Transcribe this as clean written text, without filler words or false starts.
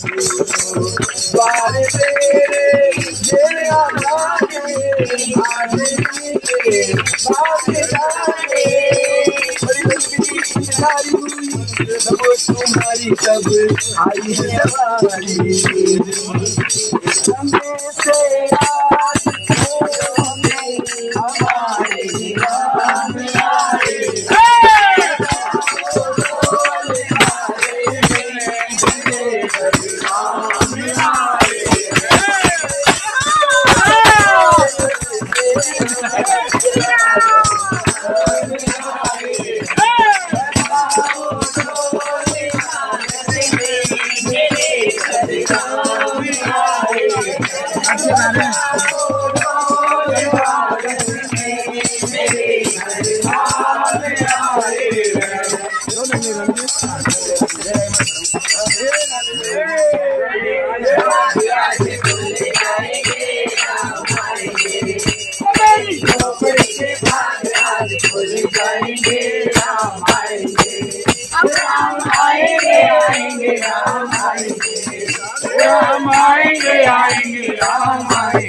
द्वार तेरे ये हमारे आदमी के बाप जाने तब तुम्हारी तब आई है सवारी समय से आज हमें हमारे राम आए राम आएंगे आएंगे राम आएंगे।